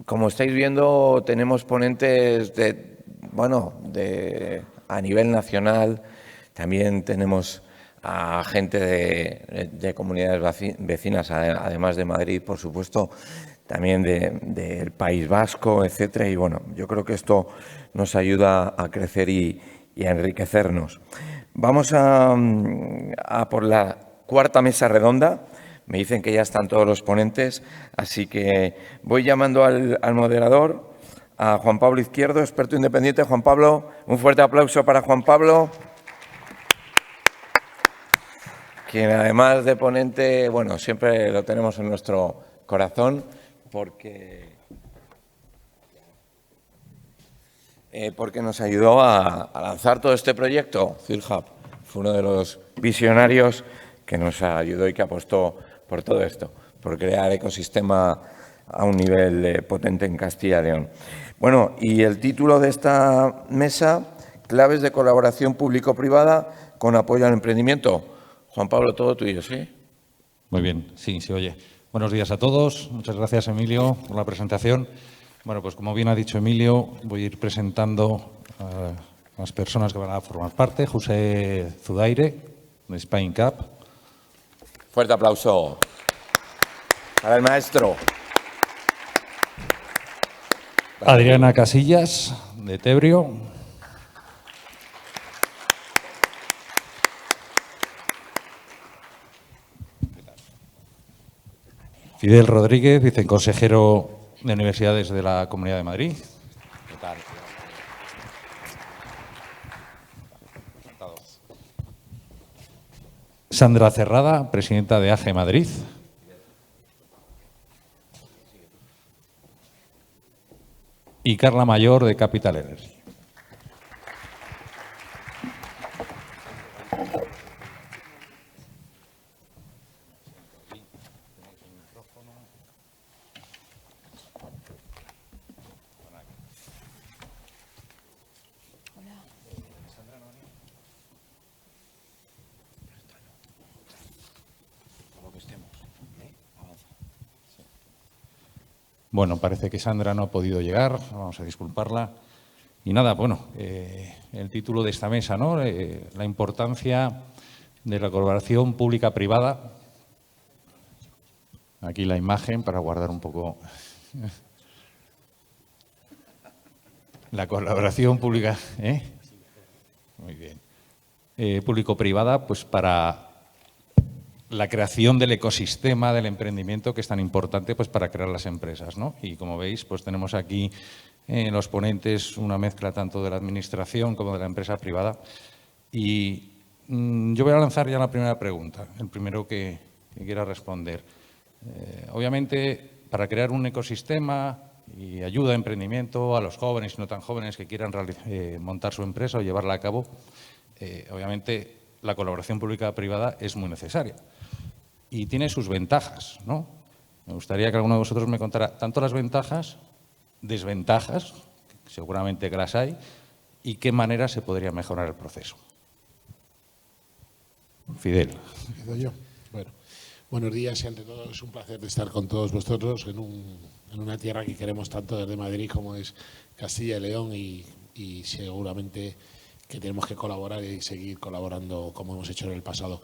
como estáis viendo, tenemos ponentes a nivel nacional. También tenemos a gente de comunidades vecinas, además de Madrid, por supuesto, también del País Vasco, etcétera. Y bueno, yo creo que esto nos ayuda a crecer y a enriquecernos. Vamos a por la cuarta mesa redonda. Me dicen que ya están todos los ponentes, así que voy llamando al moderador, a Juan Pablo Izquierdo, experto independiente. Juan Pablo, un fuerte aplauso para Juan Pablo, quien además de ponente, bueno, siempre lo tenemos en nuestro corazón porque nos ayudó a lanzar todo este proyecto, CIRHub. Fue uno de los visionarios que nos ayudó y que apostó por todo esto, por crear ecosistema a un nivel potente en Castilla y León. Bueno, y el título de esta mesa, claves de colaboración público-privada con apoyo al emprendimiento. Juan Pablo, todo tuyo, ¿sí? Muy bien, sí, se oye. Buenos días a todos. Muchas gracias, Emilio, por la presentación. Bueno, pues como bien ha dicho Emilio, voy a ir presentando a las personas que van a formar parte. José Zudaire, de Spain Cup. Fuerte aplauso para el maestro. Adriana Casillas, de Tebrio. Fidel Rodríguez, viceconsejero de Universidades de la Comunidad de Madrid. ¿Qué tal? Sandra Cerrada, presidenta de AGE Madrid. Y Carla Mayor, de Capital Energy. Bueno, parece que Sandra no ha podido llegar, vamos a disculparla. Y nada, bueno, el título de esta mesa, ¿no? La importancia de la colaboración pública-privada. Aquí la imagen para guardar un poco la colaboración pública. Muy bien. Público-privada, pues para la creación del ecosistema del emprendimiento, que es tan importante pues para crear las empresas, ¿no? Y como veis, pues tenemos aquí en los ponentes una mezcla tanto de la administración como de la empresa privada. Y yo voy a lanzar ya la primera pregunta, el primero que quiera responder. Obviamente, para crear un ecosistema y ayuda a emprendimiento a los jóvenes y no tan jóvenes que quieran montar su empresa o llevarla a cabo, obviamente la colaboración pública-privada es muy necesaria. Y tiene sus ventajas, ¿no? Me gustaría que alguno de vosotros me contara tanto las ventajas, desventajas, que seguramente que las hay, y qué manera se podría mejorar el proceso. Fidel. Yo. Bueno, buenos días y ante todo es un placer estar con todos vosotros en una tierra que queremos tanto desde Madrid como es Castilla y León y seguramente que tenemos que colaborar y seguir colaborando como hemos hecho en el pasado.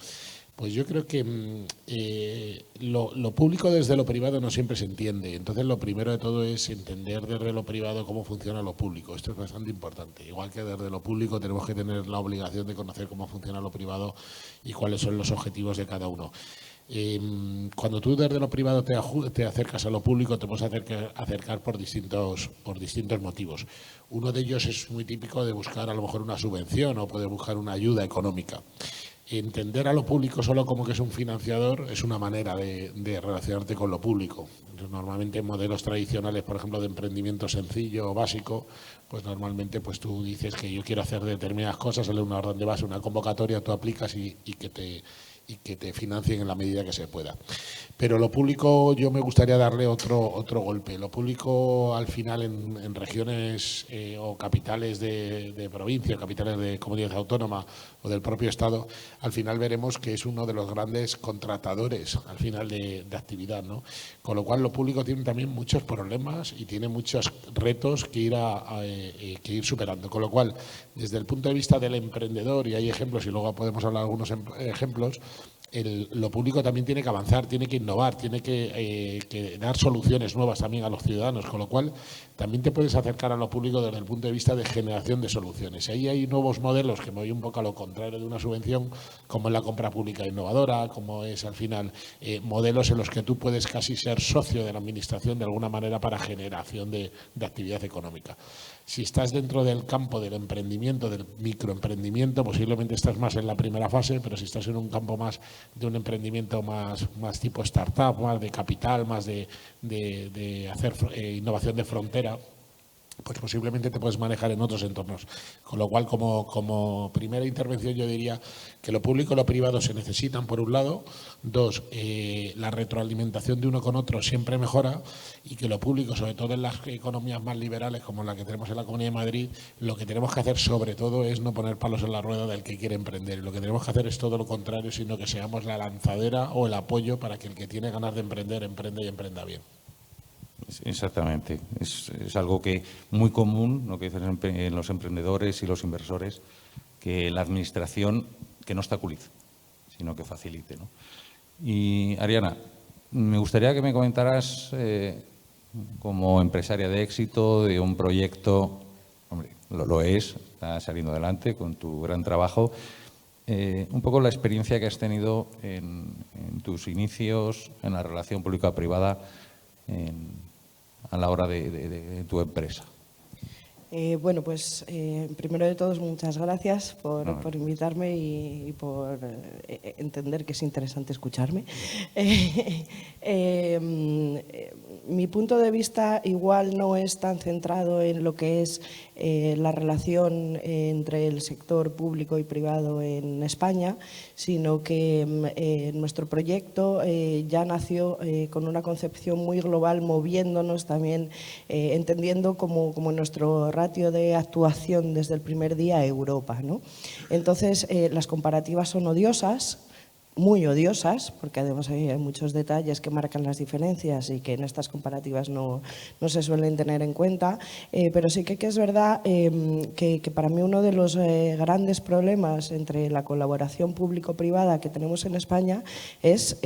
Pues yo creo que lo público desde lo privado no siempre se entiende. Entonces, lo primero de todo es entender desde lo privado cómo funciona lo público. Esto es bastante importante. Igual que desde lo público tenemos que tener la obligación de conocer cómo funciona lo privado y cuáles son los objetivos de cada uno. Cuando tú desde lo privado te acercas a lo público, te puedes acercar por distintos motivos. Uno de ellos es muy típico de buscar a lo mejor una subvención o poder buscar una ayuda económica. Entender a lo público solo como que es un financiador es una manera de relacionarte con lo público. Entonces, normalmente en modelos tradicionales, por ejemplo, de emprendimiento sencillo o básico, pues normalmente pues tú dices que yo quiero hacer determinadas cosas, sale una orden de base, una convocatoria, tú aplicas y que y que te financien en la medida que se pueda. Pero lo público yo me gustaría darle otro golpe. Lo público al final en regiones o capitales de provincia, capitales de comunidad autónoma o del propio Estado, al final veremos que es uno de los grandes contratadores al final de actividad, ¿no? Con lo cual lo público tiene también muchos problemas y tiene muchos retos que ir superando. Con lo cual, desde el punto de vista del emprendedor, y hay ejemplos y luego podemos hablar de algunos ejemplos, lo público también tiene que avanzar, tiene que innovar, tiene que dar soluciones nuevas también a los ciudadanos, con lo cual también te puedes acercar a lo público desde el punto de vista de generación de soluciones. Ahí hay nuevos modelos que me voy un poco a lo contrario de una subvención, como es la compra pública innovadora, como es al final modelos en los que tú puedes casi ser socio de la administración de alguna manera para generación de actividad económica. Si estás dentro del campo del emprendimiento, del microemprendimiento, posiblemente estás más en la primera fase, pero si estás en un campo más de un emprendimiento más tipo startup, más de capital, más de hacer innovación de frontera, pues posiblemente te puedes manejar en otros entornos. Con lo cual, como primera intervención, yo diría que lo público y lo privado se necesitan, por un lado. Dos, la retroalimentación de uno con otro siempre mejora, y que lo público, sobre todo en las economías más liberales, como la que tenemos en la Comunidad de Madrid, lo que tenemos que hacer sobre todo es no poner palos en la rueda del que quiere emprender. Lo que tenemos que hacer es todo lo contrario, sino que seamos la lanzadera o el apoyo para que el que tiene ganas de emprender, emprenda y emprenda bien. Exactamente. Es algo que muy común, lo que dicen en los emprendedores y los inversores, que la administración que no obstaculice, sino que facilite, ¿no? Y Ariana, me gustaría que me comentaras, como empresaria de éxito, de un proyecto, hombre, lo es, está saliendo adelante con tu gran trabajo, un poco la experiencia que has tenido en tus inicios, en la relación pública-privada, a la hora de tu empresa. Bueno, pues primero de todos, muchas gracias por invitarme y por entender que es interesante escucharme. Mi punto de vista igual no es tan centrado en lo que es la relación entre el sector público y privado en España, sino que nuestro proyecto ya nació con una concepción muy global, moviéndonos también, entendiendo como nuestro ratio de actuación desde el primer día a Europa, ¿no? Entonces, las comparativas son odiosas, muy odiosas, porque además hay muchos detalles que marcan las diferencias y que en estas comparativas no se suelen tener en cuenta, pero sí que es verdad que para mí uno de los grandes problemas entre la colaboración público-privada que tenemos en España es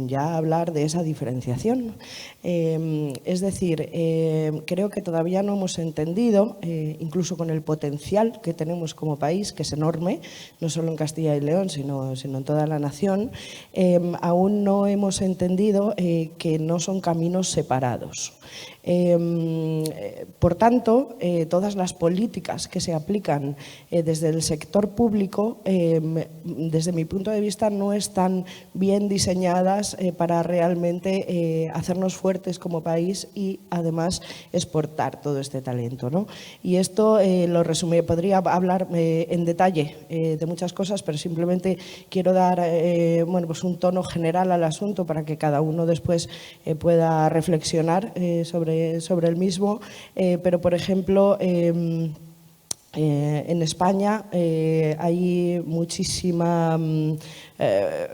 ya hablar de esa diferenciación. Es decir, creo que todavía no hemos entendido, incluso con el potencial que tenemos como país, que es enorme, no solo en Castilla y León, sino en toda la nación, aún no hemos entendido que no son caminos separados. Por tanto, todas las políticas que se aplican desde el sector público, desde mi punto de vista, no están bien diseñadas para realmente hacernos fuertes como país y además exportar todo este talento, ¿no? Y esto lo resumí, podría hablar en detalle de muchas cosas, pero simplemente quiero dar bueno, pues un tono general al asunto para que cada uno después pueda reflexionar sobre el mismo, pero por ejemplo en España hay muchísima,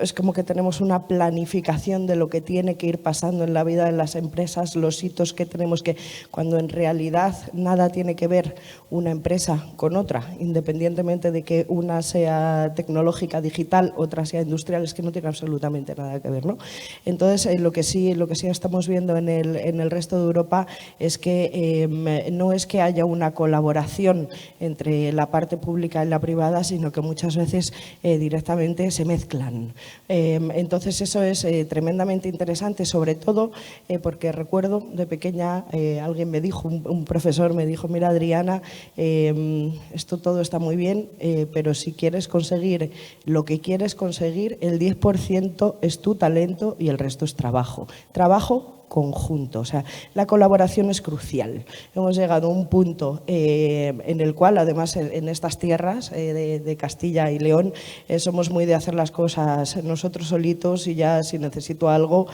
es como que tenemos una planificación de lo que tiene que ir pasando en la vida de las empresas, los hitos que tenemos que, cuando en realidad nada tiene que ver una empresa con otra, independientemente de que una sea tecnológica, digital, otra sea industrial, es que no tiene absolutamente nada que ver, ¿no? Entonces, lo que sí estamos viendo en el resto de Europa es que no es que haya una colaboración entre la parte pública y la privada, sino que muchas veces directamente se mezclan. Entonces eso es tremendamente interesante, sobre todo porque recuerdo de pequeña alguien me dijo, un profesor me dijo, mira Adriana, esto todo está muy bien, pero si quieres conseguir lo que quieres conseguir, el 10% es tu talento y el resto es trabajo. Trabajo conjunto. O sea, la colaboración es crucial. Hemos llegado a un punto en el cual, además, en estas tierras de Castilla y León, somos muy de hacer las cosas nosotros solitos y ya si necesito algo,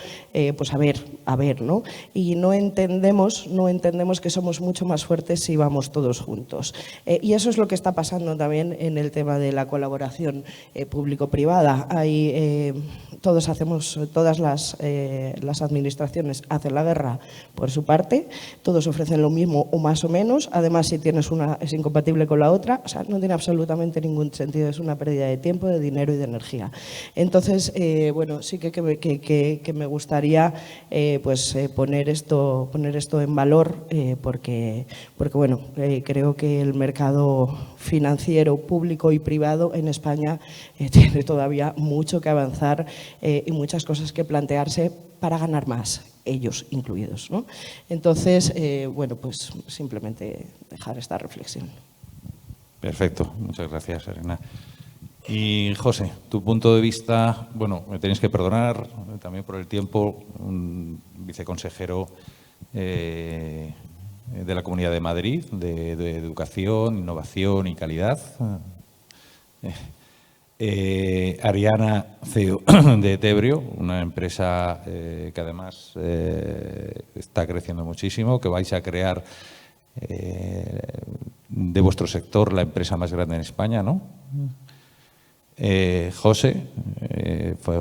pues a ver, ¿no? Y no entendemos que somos mucho más fuertes si vamos todos juntos. Y eso es lo que está pasando también en el tema de la colaboración público-privada. Todas las administraciones hacen la guerra por su parte, todos ofrecen lo mismo o más o menos, además si tienes una es incompatible con la otra, o sea, no tiene absolutamente ningún sentido, es una pérdida de tiempo, de dinero y de energía. Entonces, bueno, sí que me gustaría poner esto en valor porque bueno, creo que el mercado financiero público y privado en España tiene todavía mucho que avanzar y muchas cosas que plantearse para ganar más, ellos incluidos, ¿no? Entonces, bueno, pues simplemente dejar esta reflexión. Perfecto, muchas gracias, Elena. Y José, tu punto de vista, bueno, me tenéis que perdonar también por el tiempo, un viceconsejero de la Comunidad de Madrid, de Educación, Innovación y Calidad. Ariana, CEO de Tebrio, una empresa que además está creciendo muchísimo, que vais a crear de vuestro sector la empresa más grande en España, ¿no? José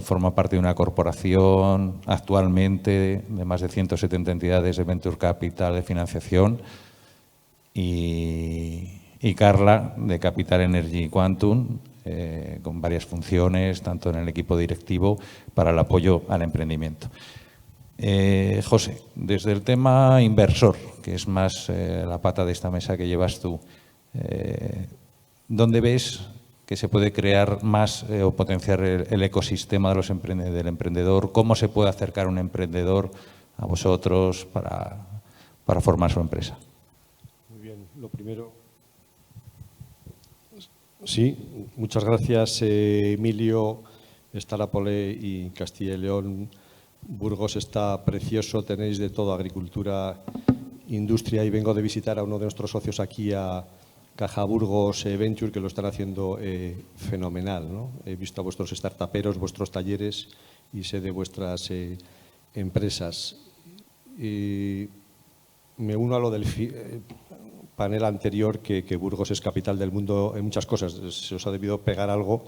forma parte de una corporación actualmente de más de 170 entidades de Venture Capital, de financiación, y Carla, de Capital Energy Quantum, con varias funciones, tanto en el equipo directivo para el apoyo al emprendimiento. José, desde el tema inversor, que es más la pata de esta mesa que llevas tú, ¿dónde ves que se puede crear más o potenciar el ecosistema del emprendedor? ¿Cómo se puede acercar un emprendedor a vosotros para formar su empresa? Muy bien, lo primero. Sí, muchas gracias, Emilio. Estarapole y Castilla y León. Burgos está precioso, tenéis de todo, agricultura, industria, y vengo de visitar a uno de nuestros socios aquí, a Caja Burgos Venture, que lo están haciendo fenomenal, ¿no? He visto a vuestros startuperos, vuestros talleres y sé de vuestras empresas. Y me uno a lo del panel anterior, que Burgos es capital del mundo en muchas cosas. Se os ha debido pegar algo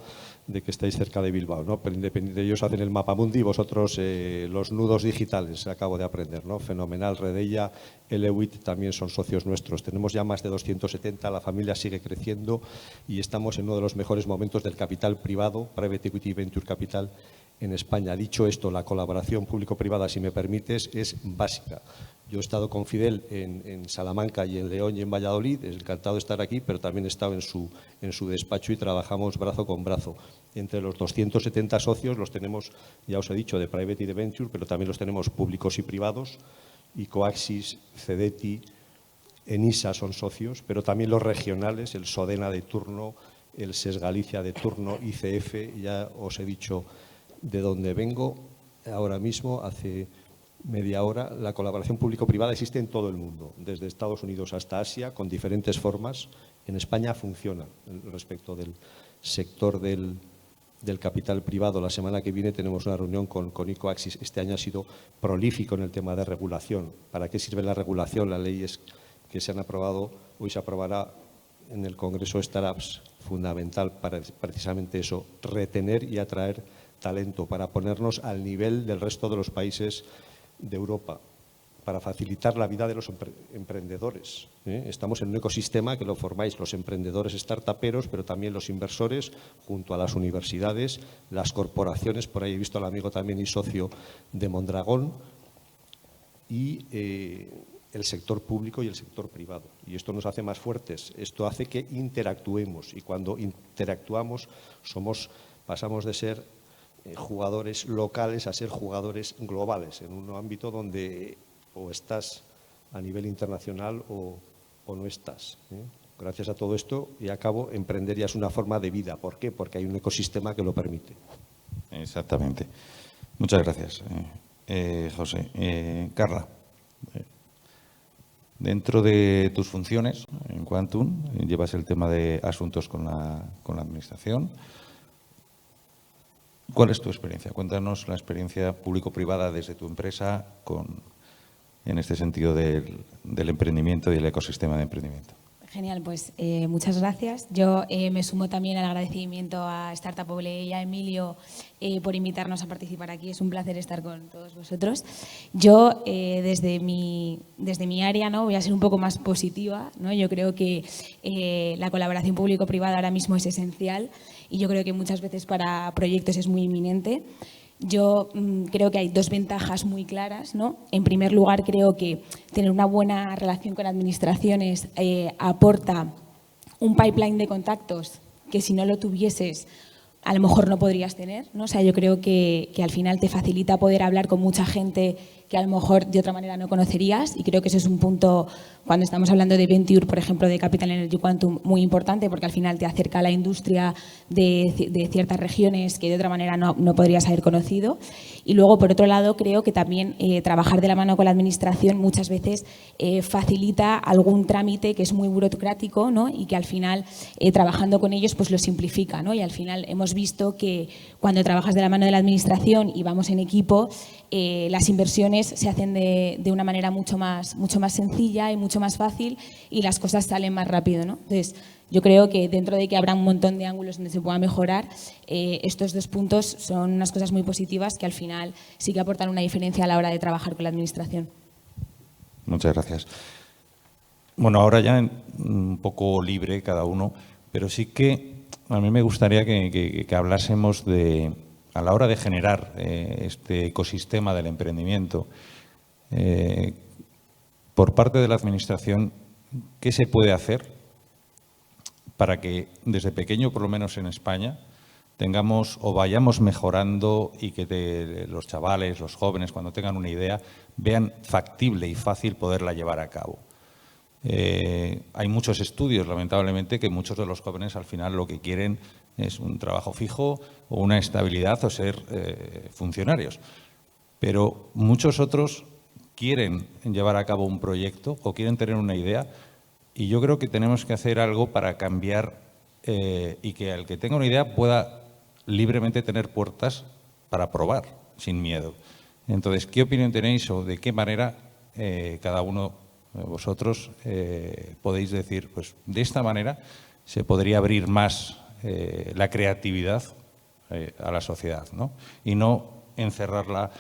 de que estáis cerca de Bilbao, ¿no? Pero independiente, ellos hacen el mapamundi y vosotros los nudos digitales, acabo de aprender, ¿no? Fenomenal. Redella, Elewit también son socios nuestros. Tenemos ya más de 270, la familia sigue creciendo y estamos en uno de los mejores momentos del capital privado, Private Equity Venture Capital, en España. Dicho esto, la colaboración público-privada, si me permites, es básica. Yo he estado con Fidel en Salamanca y en León y en Valladolid, es encantado de estar aquí, pero también he estado en su despacho y trabajamos brazo con brazo. Entre los 270 socios los tenemos, ya os he dicho, de Private y de Venture, pero también los tenemos públicos y privados, y Coaxis, Cedeti, Enisa son socios, pero también los regionales, el Sodena de turno, el SES Galicia de turno, ICF, ya os he dicho de dónde vengo ahora mismo, hace media hora. La colaboración público-privada existe en todo el mundo, desde Estados Unidos hasta Asia, con diferentes formas. En España funciona respecto del sector del capital privado. La semana que viene tenemos una reunión con Icoaxis. Este año ha sido prolífico en el tema de regulación. ¿Para qué sirve la regulación? Las leyes que se han aprobado, hoy se aprobará en el Congreso de Startups, fundamental para precisamente eso, retener y atraer talento, para ponernos al nivel del resto de los países de Europa, para facilitar la vida de los emprendedores. Estamos en un ecosistema que lo formáis los emprendedores startuperos, pero también los inversores, junto a las universidades, las corporaciones, por ahí he visto al amigo también y socio de Mondragón, y el sector público y el sector privado. Y esto nos hace más fuertes, esto hace que interactuemos, y cuando interactuamos pasamos de ser jugadores locales a ser jugadores globales, en un ámbito donde o estás a nivel internacional o no estás. Gracias a todo esto, y acabo, emprender ya es una forma de vida. ¿Por qué? Porque hay un ecosistema que lo permite. Exactamente. Muchas gracias. José. Carla, dentro de tus funciones en Quantum, llevas el tema de asuntos con la Administración. ¿Cuál es tu experiencia? Cuéntanos la experiencia público-privada desde tu empresa en este sentido del emprendimiento y el ecosistema de emprendimiento. Genial, pues muchas gracias. Yo me sumo también al agradecimiento a Startup Ole y a Emilio por invitarnos a participar aquí. Es un placer estar con todos vosotros. Yo, desde mi área, ¿no? Voy a ser un poco más positiva, ¿no? Yo creo que la colaboración público-privada ahora mismo es esencial y yo creo que muchas veces para proyectos es muy inminente. Yo creo que hay dos ventajas muy claras, ¿no? En primer lugar, creo que tener una buena relación con administraciones aporta un pipeline de contactos que si no lo tuvieses, a lo mejor no podrías tener, ¿no? O sea, yo creo que al final te facilita poder hablar con mucha gente que a lo mejor de otra manera no conocerías, y creo que ese es un punto, cuando estamos hablando de Venture, por ejemplo, de Capital Energy Quantum, muy importante, porque al final te acerca a la industria de ciertas regiones que de otra manera no podrías haber conocido. Y luego, por otro lado, creo que también trabajar de la mano con la administración muchas veces facilita algún trámite que es muy burocrático, ¿no? Y que al final, trabajando con ellos, pues lo simplifica, ¿no? Y al final hemos visto que cuando trabajas de la mano de la administración y vamos en equipo, las inversiones se hacen de una manera mucho más sencilla y mucho más fácil, y las cosas salen más rápido, ¿no? Entonces, yo creo que dentro de que habrá un montón de ángulos donde se pueda mejorar, estos dos puntos son unas cosas muy positivas que al final sí que aportan una diferencia a la hora de trabajar con la administración. Muchas gracias. Bueno, ahora ya un poco libre cada uno, pero sí que a mí me gustaría que hablásemos a la hora de generar este ecosistema del emprendimiento, por parte de la Administración, ¿qué se puede hacer para que desde pequeño, por lo menos en España, tengamos o vayamos mejorando y que los chavales, los jóvenes, cuando tengan una idea, vean factible y fácil poderla llevar a cabo? Hay muchos estudios, lamentablemente, que muchos de los jóvenes al final lo que quieren es un trabajo fijo o una estabilidad o ser funcionarios. Pero muchos otros quieren llevar a cabo un proyecto o quieren tener una idea, y yo creo que tenemos que hacer algo para cambiar y que el que tenga una idea pueda libremente tener puertas para probar sin miedo. Entonces, ¿qué opinión tenéis o de qué manera cada uno de vosotros podéis decir, pues de esta manera se podría abrir más la creatividad a la sociedad, ¿no? Y no encerrarla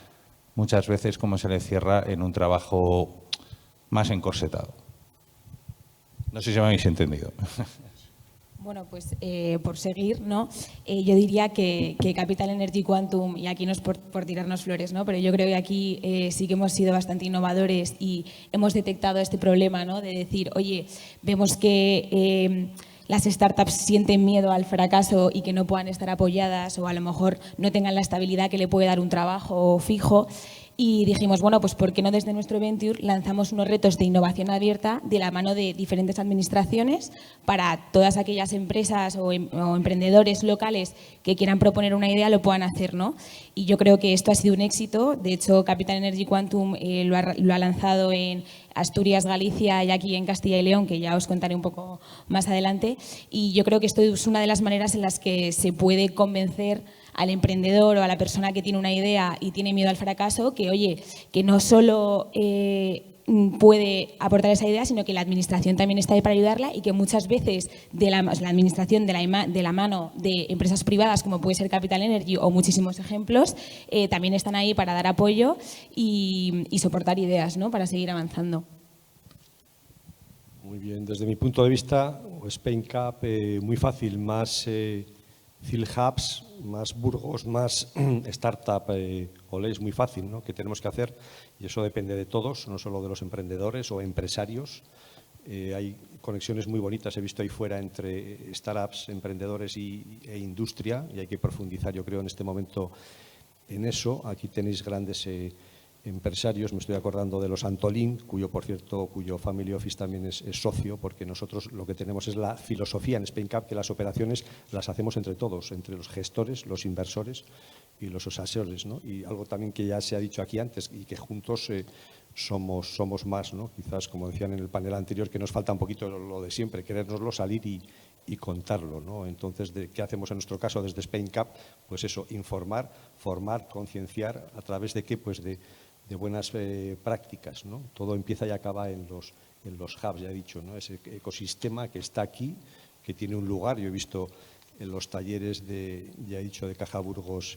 muchas veces como se le cierra en un trabajo más encorsetado? No sé si me habéis entendido. Bueno, pues por seguir, ¿no? Yo diría que Capital Energy Quantum, y aquí no es por tirarnos flores, ¿no? Pero yo creo que aquí sí que hemos sido bastante innovadores y hemos detectado este problema, ¿no? De decir, oye, vemos que las startups sienten miedo al fracaso y que no puedan estar apoyadas, o a lo mejor no tengan la estabilidad que le puede dar un trabajo fijo. Y dijimos, bueno, pues ¿por qué no desde nuestro Venture lanzamos unos retos de innovación abierta de la mano de diferentes administraciones para todas aquellas empresas o emprendedores locales que quieran proponer una idea lo puedan hacer, ¿no? Y yo creo que esto ha sido un éxito. De hecho, Capital Energy Quantum lo ha lanzado en Asturias, Galicia y aquí en Castilla y León, que ya os contaré un poco más adelante. Y yo creo que esto es una de las maneras en las que se puede convencer al emprendedor o a la persona que tiene una idea y tiene miedo al fracaso, que oye, que no solo puede aportar esa idea, sino que la administración también está ahí para ayudarla, y que muchas veces la administración de la mano de empresas privadas, como puede ser Capital Energy o muchísimos ejemplos, también están ahí para dar apoyo y soportar ideas, ¿no? Para seguir avanzando. Muy bien, desde mi punto de vista, Spain Cup, muy fácil, más Cil Hubs, más Burgos, más startup, Ole, es muy fácil, ¿no? ¿Qué tenemos que hacer? Y eso depende de todos, no solo de los emprendedores o empresarios. Hay conexiones muy bonitas, he visto ahí fuera, entre startups, emprendedores e industria, y hay que profundizar, yo creo, en este momento en eso. Aquí tenéis grandes empresarios, me estoy acordando de los Antolín, cuyo Family Office también es socio, porque nosotros lo que tenemos es la filosofía en Spain Cup, que las operaciones las hacemos entre todos, entre los gestores, los inversores los asesores, ¿no? Y algo también que ya se ha dicho aquí antes y que juntos somos más, ¿no? Quizás, como decían en el panel anterior, que nos falta un poquito lo de siempre, querérnoslo salir y contarlo, ¿no? Entonces, ¿qué hacemos en nuestro caso desde Spain Cup? Pues eso, informar, formar, concienciar, ¿a través de qué? Pues de buenas prácticas, ¿no? Todo empieza y acaba en los hubs, ya he dicho, ¿no? Ese ecosistema que está aquí, que tiene un lugar. Yo he visto en los talleres ya he dicho, de Caja Burgos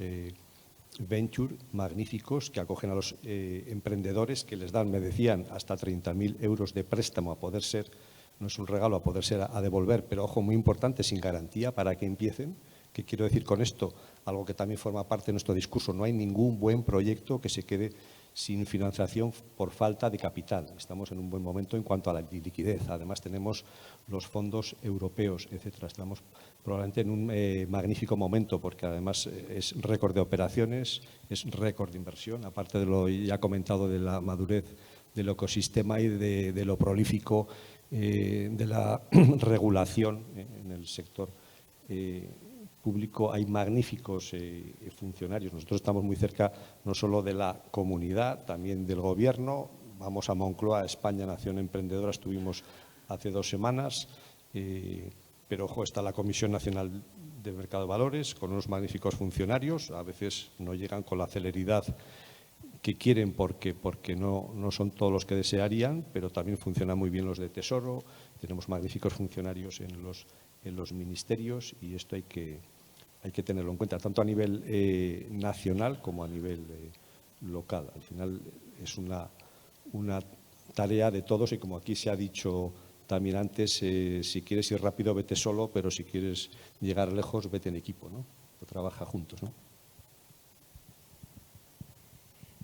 Venture, magníficos, que acogen a los emprendedores, que les dan, me decían, hasta 30.000 euros de préstamo a poder ser, no es un regalo, a poder ser a devolver, pero ojo, muy importante, sin garantía para que empiecen. ¿Qué quiero decir con esto? Algo que también forma parte de nuestro discurso. No hay ningún buen proyecto que se quede sin financiación por falta de capital. Estamos en un buen momento en cuanto a la liquidez. Además, tenemos los fondos europeos, etcétera. Estamos probablemente en un magnífico momento, porque además es récord de operaciones, es récord de inversión, aparte de lo ya comentado de la madurez del ecosistema y de lo prolífico de la regulación en el sector público. Hay magníficos funcionarios. Nosotros estamos muy cerca no solo de la comunidad, también del gobierno. Vamos a Moncloa, España, Nación Emprendedora, estuvimos hace 2 semanas, pero ojo, está la Comisión Nacional de Mercado de Valores con unos magníficos funcionarios. A veces no llegan con la celeridad que quieren porque no son todos los que desearían, pero también funcionan muy bien los de Tesoro. Tenemos magníficos funcionarios en los ministerios, y esto hay que tenerlo en cuenta, tanto a nivel nacional como a nivel local. Al final es una tarea de todos, y como aquí se ha dicho también antes, si quieres ir rápido, vete solo, pero si quieres llegar lejos, vete en equipo, ¿no? O trabaja juntos, ¿no?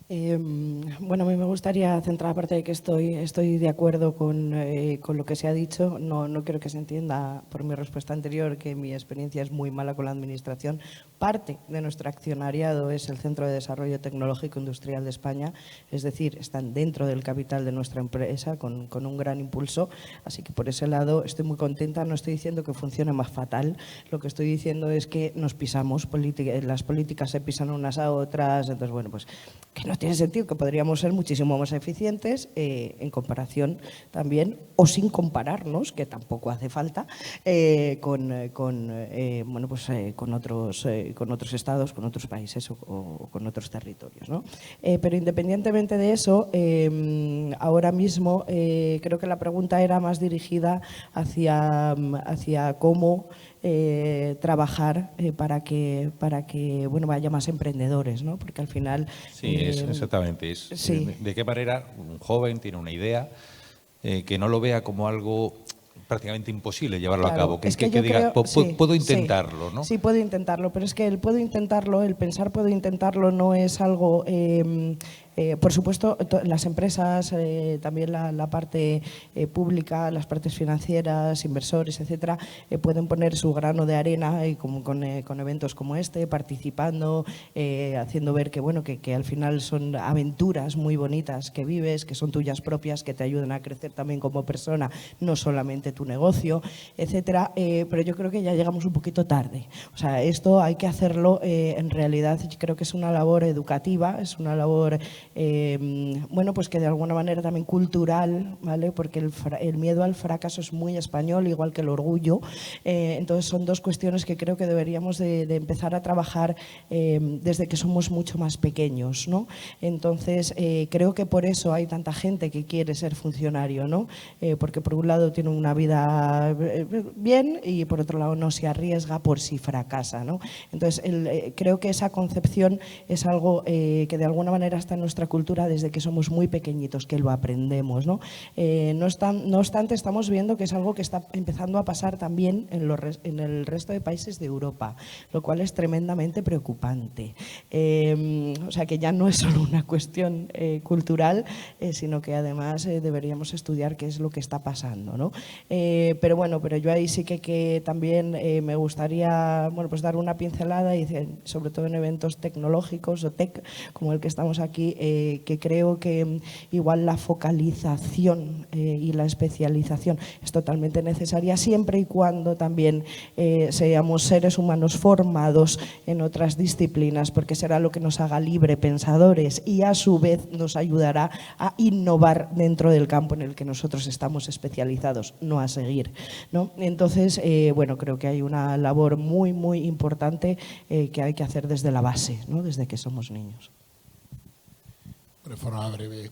Bueno, a mí me gustaría centrar, aparte de que estoy de acuerdo con lo que se ha dicho. No quiero que se entienda por mi respuesta anterior que mi experiencia es muy mala con la administración. Parte de nuestro accionariado es el Centro de Desarrollo Tecnológico Industrial de España, es decir, están dentro del capital de nuestra empresa con un gran impulso, así que por ese lado estoy muy contenta. No estoy diciendo que funcione más fatal, lo que estoy diciendo es que nos pisamos, las políticas se pisan unas a otras, entonces bueno, pues que no tiene sentido, que podríamos ser muchísimo más eficientes en comparación también, o sin compararnos, que tampoco hace falta, con otros estados, con otros países o con otros territorios, ¿no? Pero independientemente de eso, ahora mismo creo que la pregunta era más dirigida hacia cómo trabajar para que bueno, haya más emprendedores, ¿no? Porque al final… Sí, exactamente. Sí. De qué manera un joven tiene una idea que no lo vea como algo prácticamente imposible llevarlo Claro, a cabo, que es que diga, yo creo, sí, puedo intentarlo, ¿no? Sí, puedo intentarlo, pero es que el puedo intentarlo, el pensar puedo intentarlo no es algo… por supuesto, las empresas, también la parte pública, las partes financieras, inversores, etcétera, pueden poner su grano de arena con eventos como este, participando, haciendo ver que, bueno, que al final son aventuras muy bonitas que vives, que son tuyas propias, que te ayudan a crecer también como persona, no solamente tu negocio, etcétera. Pero yo creo que ya llegamos un poquito tarde. O sea, esto hay que hacerlo, en realidad creo que es una labor educativa, es una labor… bueno, pues que de alguna manera también cultural, ¿vale? Porque el miedo al fracaso es muy español, igual que el orgullo. Entonces son dos cuestiones que creo que deberíamos de empezar a trabajar desde que somos mucho más pequeños, ¿no? Entonces creo que por eso hay tanta gente que quiere ser funcionario, ¿no? Porque por un lado tiene una vida bien y por otro lado no se arriesga por si fracasa, ¿no? Entonces creo que esa concepción es algo que de alguna manera está en nuestra cultura desde que somos muy pequeñitos, que lo aprendemos, ¿no? No obstante, estamos viendo que es algo que está empezando a pasar también en el resto de países de Europa, lo cual es tremendamente preocupante. O sea, que ya no es solo una cuestión cultural, sino que además deberíamos estudiar qué es lo que está pasando, ¿no? Pero bueno, pero yo ahí sí que también me gustaría, bueno, pues dar una pincelada y sobre todo en eventos tecnológicos o tech, como el que estamos aquí, que creo que igual la focalización y la especialización es totalmente necesaria siempre y cuando también seamos seres humanos formados en otras disciplinas, porque será lo que nos haga libre pensadores y a su vez nos ayudará a innovar dentro del campo en el que nosotros estamos especializados, no a seguir, ¿no? Entonces, bueno, creo que hay una labor muy, muy importante que hay que hacer desde la base, ¿no? Desde que somos niños. De forma breve,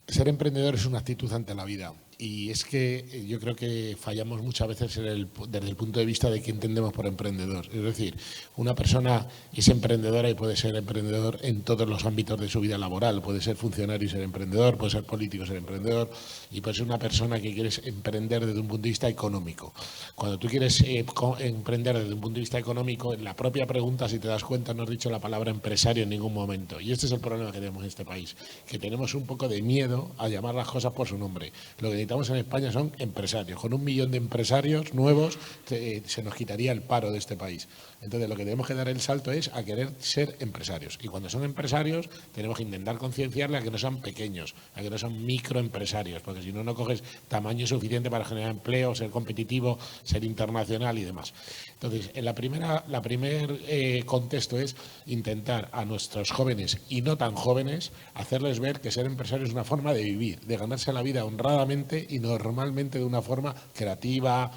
ser emprendedor es una actitud ante la vida. Y es que yo creo que fallamos muchas veces desde el punto de vista de qué entendemos por emprendedor. Es decir, una persona es emprendedora y puede ser emprendedor en todos los ámbitos de su vida laboral. Puede ser funcionario y ser emprendedor, puede ser político y ser emprendedor, y puede ser una persona que quiere emprender desde un punto de vista económico. Cuando tú quieres emprender desde un punto de vista económico, en la propia pregunta, si te das cuenta, no has dicho la palabra empresario en ningún momento. Y este es el problema que tenemos en este país, que tenemos un poco de miedo a llamar las cosas por su nombre. Lo que necesitamos en España son empresarios. Con 1 millón de empresarios nuevos se nos quitaría el paro de este país. Entonces, lo que tenemos que dar el salto es a querer ser empresarios. Y cuando son empresarios, tenemos que intentar concienciarles a que no sean pequeños, a que no sean microempresarios, porque si no, no coges tamaño suficiente para generar empleo, ser competitivo, ser internacional y demás. Entonces, en la primer contexto es intentar a nuestros jóvenes y no tan jóvenes hacerles ver que ser empresario es una forma de vivir, de ganarse la vida honradamente y normalmente de una forma creativa,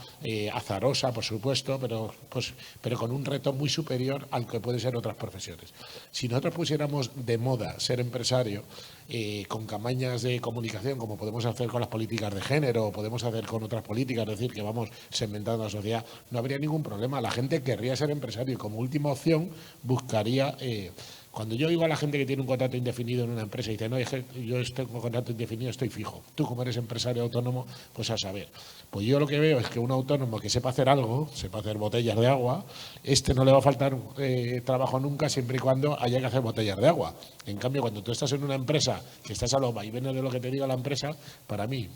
azarosa, por supuesto, pero con un reto muy superior al que puede ser otras profesiones. Si nosotros pusiéramos de moda ser empresario con campañas de comunicación, como podemos hacer con las políticas de género, o podemos hacer con otras políticas, es decir, que vamos segmentando la sociedad, no habría ningún problema. La gente querría ser empresario y como última opción buscaría... Cuando yo oigo a la gente que tiene un contrato indefinido en una empresa y dice, no, es que yo tengo contrato indefinido, estoy fijo. Tú, como eres empresario autónomo, pues a saber. Pues yo lo que veo es que un autónomo que sepa hacer algo, sepa hacer botellas de agua, no le va a faltar trabajo nunca siempre y cuando haya que hacer botellas de agua. En cambio, cuando tú estás en una empresa que estás a los vaivenes de lo que te diga la empresa, para mí,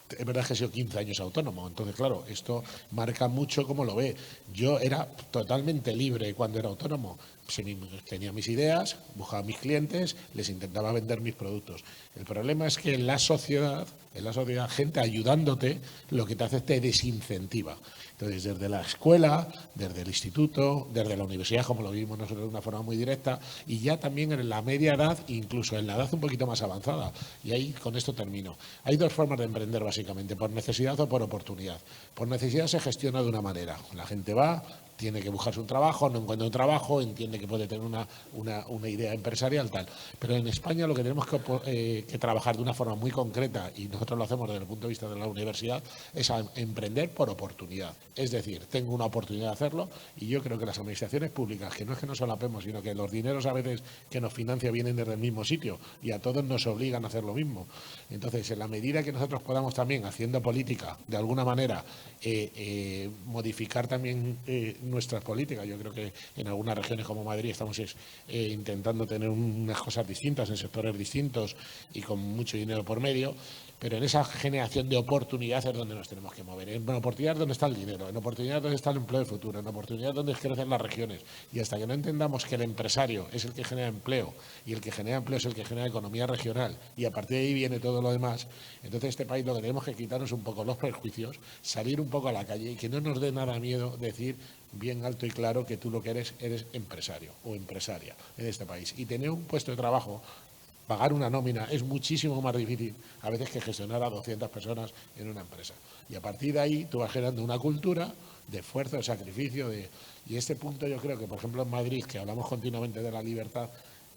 es verdad que he sido 15 años autónomo, entonces claro, esto marca mucho cómo lo ve. Yo era totalmente libre cuando era autónomo. Tenía mis ideas, buscaba mis clientes, les intentaba vender mis productos. El problema es que en la sociedad, gente ayudándote, lo que te hace es te desincentiva. Entonces, desde la escuela, desde el instituto, desde la universidad, como lo vimos nosotros de una forma muy directa, y ya también en la media edad, incluso en la edad un poquito más avanzada. Y ahí con esto termino. Hay 2 formas de emprender básicamente, por necesidad o por oportunidad. Por necesidad se gestiona de una manera. La gente va, tiene que buscarse un trabajo, no encuentra un trabajo, entiende que puede tener una idea empresarial, tal. Pero en España lo que tenemos que trabajar de una forma muy concreta, y nosotros lo hacemos desde el punto de vista de la universidad, es emprender por oportunidad. Es decir, tengo una oportunidad de hacerlo y yo creo que las administraciones públicas, que no es que nos solapemos, sino que los dineros a veces que nos financian vienen desde el mismo sitio y a todos nos obligan a hacer lo mismo. Entonces, en la medida que nosotros podamos también, haciendo política, de alguna manera, modificar también nuestras políticas. Yo creo que en algunas regiones como Madrid estamos intentando tener unas cosas distintas, en sectores distintos y con mucho dinero por medio, pero en esa generación de oportunidades es donde nos tenemos que mover. En oportunidad es donde está el dinero, en oportunidad es donde está el empleo del futuro, en oportunidad es donde crecen las regiones. Y hasta que no entendamos que el empresario es el que genera empleo y el que genera empleo es el que genera economía regional y a partir de ahí viene todo lo demás, entonces este país lo que tenemos que quitarnos un poco los prejuicios, salir un poco a la calle y que no nos dé nada miedo decir bien alto y claro que tú lo que eres empresario o empresaria en este país. Y tener un puesto de trabajo, pagar una nómina, es muchísimo más difícil a veces que gestionar a 200 personas en una empresa. Y a partir de ahí tú vas generando una cultura de esfuerzo, de sacrificio. Y este punto yo creo que, por ejemplo, en Madrid, que hablamos continuamente de la libertad,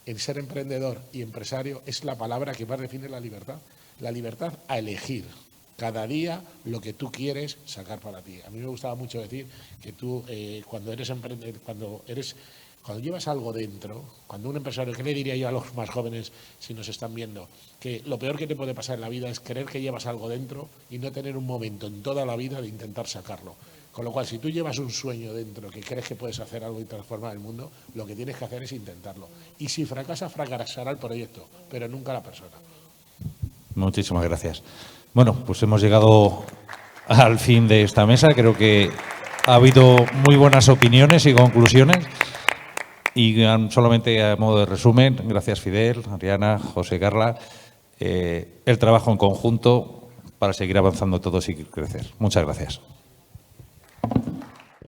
el ser emprendedor y empresario es la palabra que más define la libertad. La libertad a elegir cada día lo que tú quieres sacar para ti. A mí me gustaba mucho decir que tú, cuando eres emprendedor, cuando llevas algo dentro, cuando un empresario, ¿qué le diría yo a los más jóvenes si nos están viendo? Que lo peor que te puede pasar en la vida es creer que llevas algo dentro y no tener un momento en toda la vida de intentar sacarlo. Con lo cual, si tú llevas un sueño dentro que crees que puedes hacer algo y transformar el mundo, lo que tienes que hacer es intentarlo. Y si fracasas, fracasará el proyecto, pero nunca la persona. Muchísimas gracias. Bueno, pues hemos llegado al fin de esta mesa. Creo que ha habido muy buenas opiniones y conclusiones. Y solamente a modo de resumen, gracias Fidel, Ariana, José, Carla, el trabajo en conjunto para seguir avanzando todos y crecer. Muchas gracias.